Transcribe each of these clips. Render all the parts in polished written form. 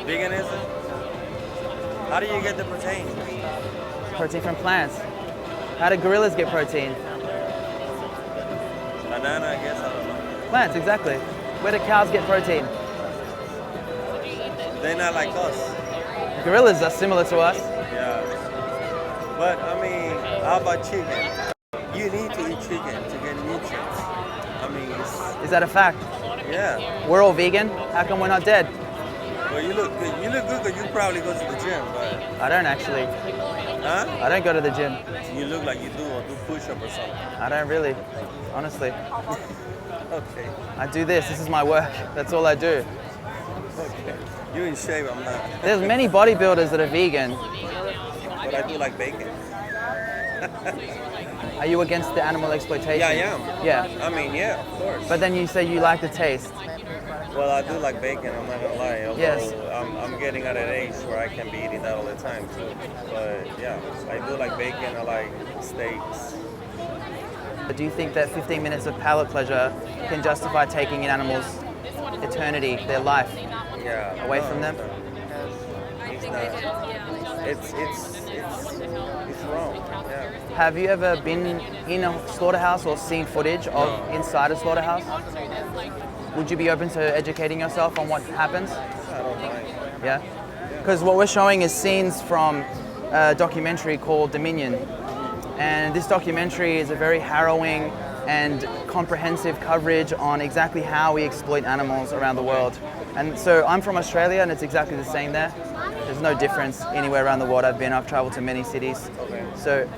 Veganism? How do you get the protein? Protein from plants. How do gorillas get protein? Banana, I guess, I don't know. Plants, exactly. Where do cows get protein? They're not like us. Gorillas are similar to us. Yeah. But I mean, how about chicken? You need to eat chicken to get nutrients. I mean, Is that a fact? yeah. We're all vegan. How come we're not dead? Well, you look good. You look good because you probably go to the gym, but I don't actually. huh? I don't go to the gym. You look like you do or do push-up or something. I don't really, honestly. Okay. I do this. This is my work. That's all I do. Okay. You in shape? I'm not. There's many bodybuilders that are vegan. But I do like bacon. Are you against the animal exploitation? Yeah, I am. Yeah. I mean, yeah, of course. But then you say you like the taste. Well, I do like bacon. I'm not gonna lie. Although Yes. I'm getting at an age where I can be eating that all the time too. But yeah, I do like bacon. I like steaks. Do you think that 15 minutes of palate pleasure can justify taking an animal's eternity, their life, Yeah. away no, from them? It's not. It's wrong. Yeah. Have you ever been in a slaughterhouse or seen footage of No. inside a slaughterhouse? Would you be open to educating yourself on what happens? I don't mind. Yeah? Because what we're showing is scenes from a documentary called Dominion. And this documentary is a very harrowing and comprehensive coverage on exactly how we exploit animals around the world. And so I'm from Australia and it's exactly the same there. There's no difference anywhere around the world I've been. I've traveled to many cities. Okay. So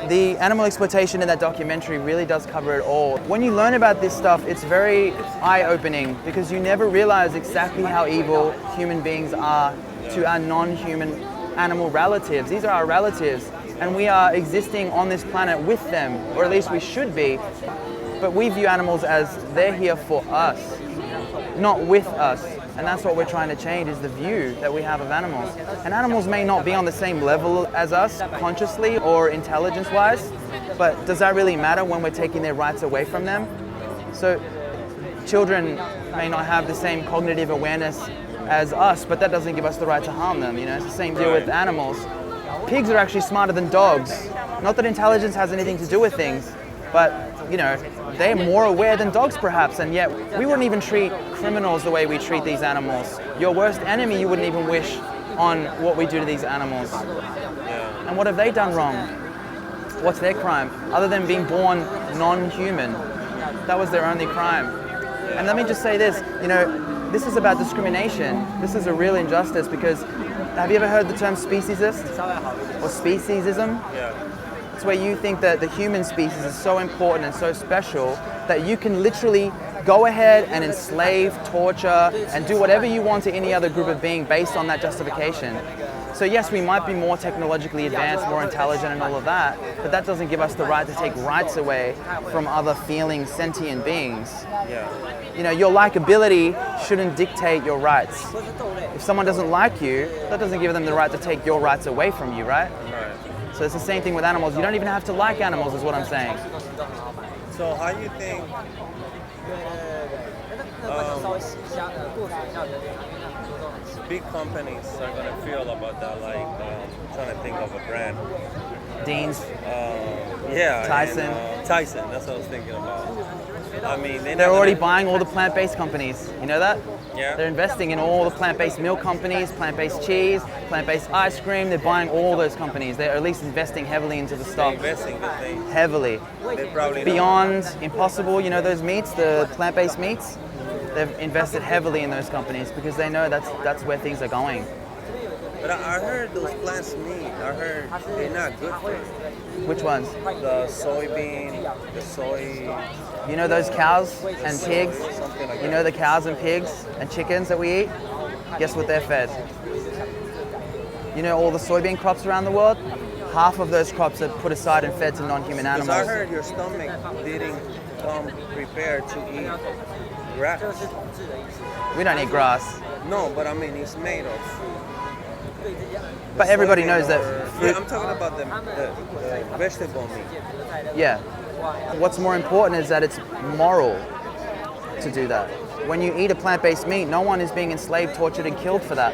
the animal exploitation in that documentary really does cover it all. When you learn about this stuff, it's very eye-opening because you never realize exactly how evil human beings are to our non-human animal relatives. These are our relatives and we are existing on this planet with them, or at least we should be. But we view animals as they're here for us, not with us. And that's what we're trying to change, is the view that we have of animals. And animals may not be on the same level as us, consciously or intelligence-wise, but does that really matter when we're taking their rights away from them? So children may not have the same cognitive awareness as us, but that doesn't give us the right to harm them. You know, it's the same deal with animals. Pigs are actually smarter than dogs. Not that intelligence has anything to do with things, but you know, they're more aware than dogs perhaps, and yet we wouldn't even treat criminals the way we treat these animals. Your worst enemy you wouldn't even wish on what we do to these animals. Yeah. And what have they done wrong? What's their crime? Other than being born non-human. That was their only crime. And let me just say this, you know, this is about discrimination. This is a real injustice because, have you ever heard the term speciesist or speciesism? Yeah. It's where you think that the human species is so important and so special that you can literally go ahead and enslave, torture, and do whatever you want to any other group of being based on that justification. So yes, we might be more technologically advanced, more intelligent and all of that, but that doesn't give us the right to take rights away from other feeling, sentient beings. Yeah. You know, your likability shouldn't dictate your rights. If someone doesn't like you, that doesn't give them the right to take your rights away from you, right? Right. So it's the same thing with animals. You don't even have to like animals, is what I'm saying. So how you think big companies are gonna feel about that? Like, trying to think of a brand. Dean's, Yeah. Tyson. And, Tyson. That's what I was thinking about. I mean, they're already buying all the plant-based companies. You know that? Yeah. They're investing in all the plant-based milk companies, plant-based cheese, plant-based ice cream. They're buying all those companies. They're at least investing heavily into the They're stock. investing, but Heavily. they probably Beyond Impossible, you know those meats, the plant-based meats? They've invested heavily in those companies because they know that's where things are going. But I heard those plants meat. I heard they're not good for you. Which ones? The soybean, the soy. You know those cows and pigs? Something like You that. know the cows and pigs and chickens that we eat? Guess what they're fed? You know all the soybean crops around the world? Half of those crops are put aside and fed to non-human Because animals. I heard your stomach didn't come prepared to eat grass. We don't eat grass. No, but I mean it's made of. But everybody soybean knows that or- fruit- Yeah, I'm talking about the vegetable meat. Yeah. What's more important is that it's moral to do that. when you eat a plant-based meat, no one is being enslaved, tortured, and killed for that.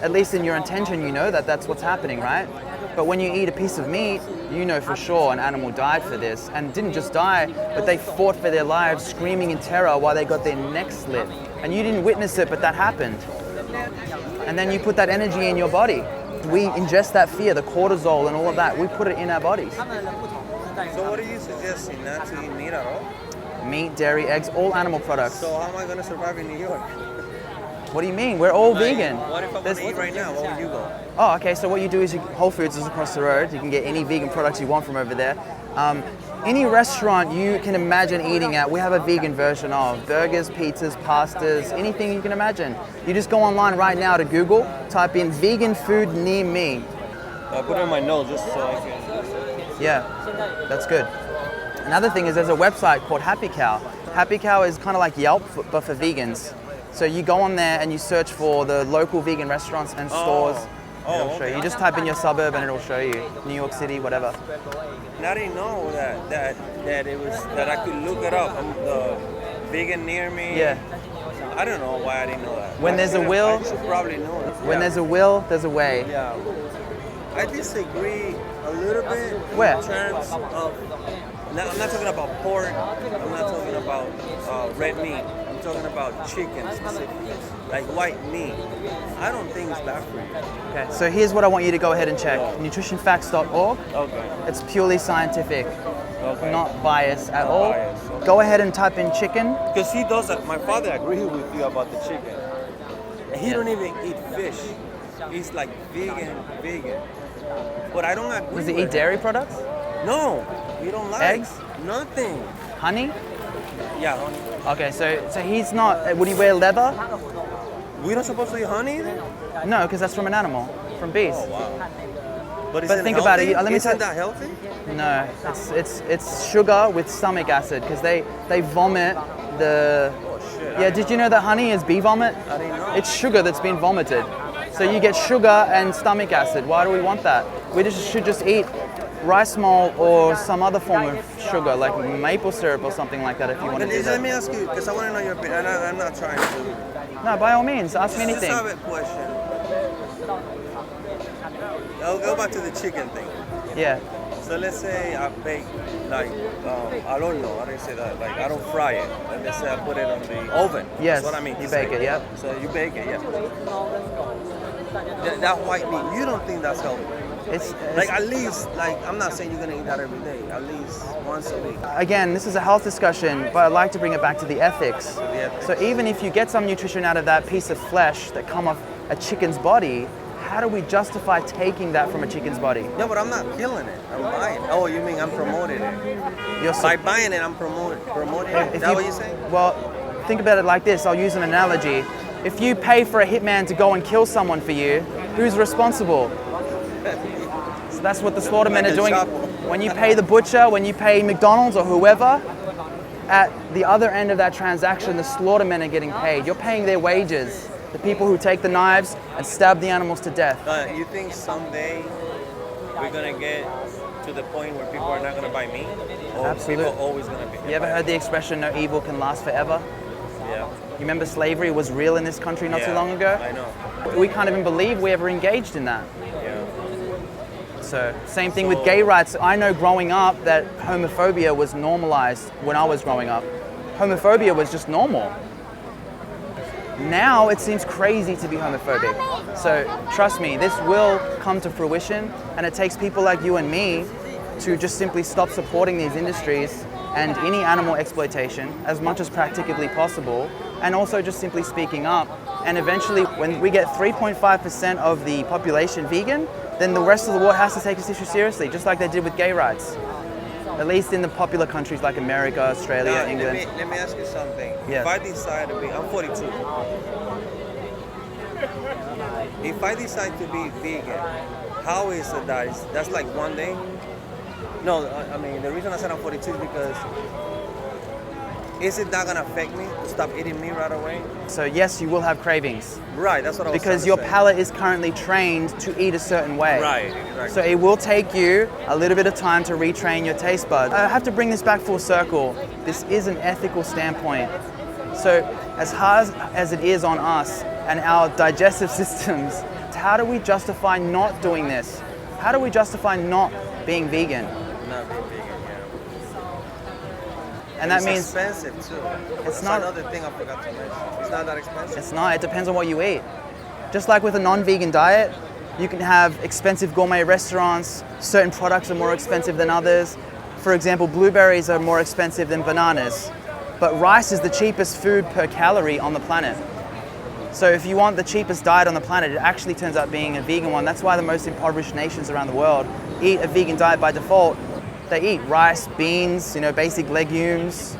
At least in your intention, you know that that's what's happening, right? But when you eat a piece of meat, you know for sure an animal died for this, and didn't just die, but they fought for their lives, screaming in terror while they got their necks slit. And you didn't witness it, but that happened. And then you put that energy in your body. We ingest that fear, the cortisol and all of that, we put it in our bodies. So what are you suggesting? Not to eat meat at all? Meat, dairy, eggs, all animal products. So how am I going to survive in New York? What do you mean? We're all vegan. What if I want to eat right now? Where would you go? Oh, okay, so what you do is Whole Foods is across the road. You can get any vegan products you want from over there. Any restaurant you can imagine eating at, we have a vegan version of. Burgers, pizzas, pastas, anything you can imagine. You just go online right now to Google, type in vegan food near me. I put it on my nose just so I can... Yeah, that's good. Another thing is there's a website called Happy Cow. Happy Cow is kind of like Yelp, but for vegans. So you go on there and you search for the local vegan restaurants and stores. It'll show you. You just type in your suburb and it'll show you. New York City, whatever. And I didn't know that I could look it up. The vegan near me. Yeah. I don't know why I didn't know that. When there's a will, I should probably know it. When there's a will, there's a way. Yeah. I disagree a little bit Where? in terms of. I'm not talking about pork. I'm not talking about red meat. I'm talking about chicken specifically, like white meat. I don't think it's bad for you. Okay, so here's what I want you to go ahead and check. Nutritionfacts.org. Okay. It's purely scientific, not biased at all. Okay. Go ahead and type in chicken. Because he does. My father agreed with you about the chicken. He don't even eat fish. He's like vegan. But I don't agree. Does he with eat dairy products? No, we don't like Eggs? Nothing. Honey? Yeah, honey. Okay, so he's not. Would he wear leather? We don't supposed to eat honey? No, because that's from an animal, from bees. Oh wow. But think about it. Let me Isn't that healthy? No, it's sugar with stomach acid because they vomit the. Oh shit. Yeah, did you know that honey is bee vomit? I didn't know. It's sugar that's been vomited. So you get sugar and stomach acid. Why do we want that? We should just eat rice malt or some other form of sugar, like maple syrup or something like that if you want to do that. Let me ask you, because I want to know your opinion. I'm not trying to... No, by all means, ask me anything. Just have a question. I'll go back to the chicken thing. Yeah. So let's say I bake, like, al horno, I didn't say that, like I don't fry it. And let's say I put it on the oven. Yes, That's what I mean. you bake it, yeah. So you bake it, yeah. That white meat, you don't think that's healthy? It's Like at least, like I'm not saying you're gonna eat that every day. At least once a week. again, this is a health discussion, but I'd like to bring it back to the ethics. ethics. So even if you get some nutrition out of that piece of flesh that come off a chicken's body, how do we justify taking that from a chicken's body? No, but I'm not killing it. I'm buying it. Oh, you mean I'm promoting it? You're By buying it, I'm promoting it. Is that what you're saying? Well, think about it like this. I'll use an analogy. If you pay for a hitman to go and kill someone for you, who's responsible? So that's what the slaughtermen are doing. When you pay the butcher, when you pay McDonald's or whoever, at the other end of that transaction, the slaughtermen are getting paid. You're paying their wages. The people who take the knives and stab the animals to death. You think someday we're gonna get to the point where people are not gonna buy meat? Or Absolutely. people always gonna be? You ever heard the expression, no evil can last forever? Yeah. You remember slavery was real in this country not too Yeah, long ago? I know. We can't even believe we ever engaged in that. Yeah. So, same thing with gay rights. I know growing up that homophobia was normalized when I was growing up. Homophobia was just normal. Now it seems crazy to be homophobic. So trust me, this will come to fruition, and it takes people like you and me to just simply stop supporting these industries and any animal exploitation as much as practically possible, and also just simply speaking up. And eventually, when we get 3.5% of the population vegan, then the rest of the world has to take this issue seriously, just like they did with gay rights. At least in the popular countries like America, Australia, Now, England. Let me ask you something. Yes. If I decide to be, I'm 42. If I decide to be vegan, how is it that's like one day? No, I mean, the reason I said I'm 42 is because is it not gonna affect me to stop eating meat right away? So yes, you will have cravings. Right, that's what I was Because trying your to say. palate is currently trained to eat a certain way. Right, exactly. So it will take you a little bit of time to retrain your taste buds. I have to bring this back full circle. This is an ethical standpoint. So as hard as it is on us and our digestive systems, how do we justify not doing this? How do we justify not being vegan? Not being vegan, yeah. And that it's means expensive too. it's That's not another thing I forgot to mention. It's not that expensive. It's not. It depends on what you eat. Just like with a non-vegan diet, you can have expensive gourmet restaurants. Certain products are more expensive than others. For example, blueberries are more expensive than bananas. But rice is the cheapest food per calorie on the planet. So if you want the cheapest diet on the planet, it actually turns out being a vegan one. That's why the most impoverished nations around the world eat a vegan diet by default. They eat rice, beans, basic legumes,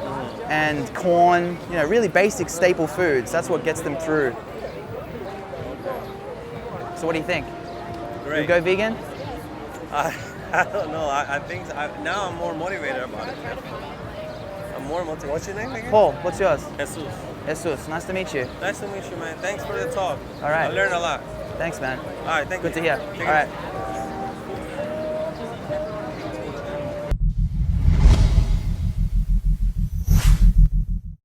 and corn, really basic staple foods. That's what gets them through. So what do you think? Great. You go vegan? I don't know. I think now I'm more motivated about it. I'm more motivated. What's your name again? Paul, what's yours? Jesus. Jesus, nice to meet you. Nice to meet you, man. Thanks for the talk. All right. I learned a lot. Thanks, man. All right, thank you. Good to hear. Take All care. right.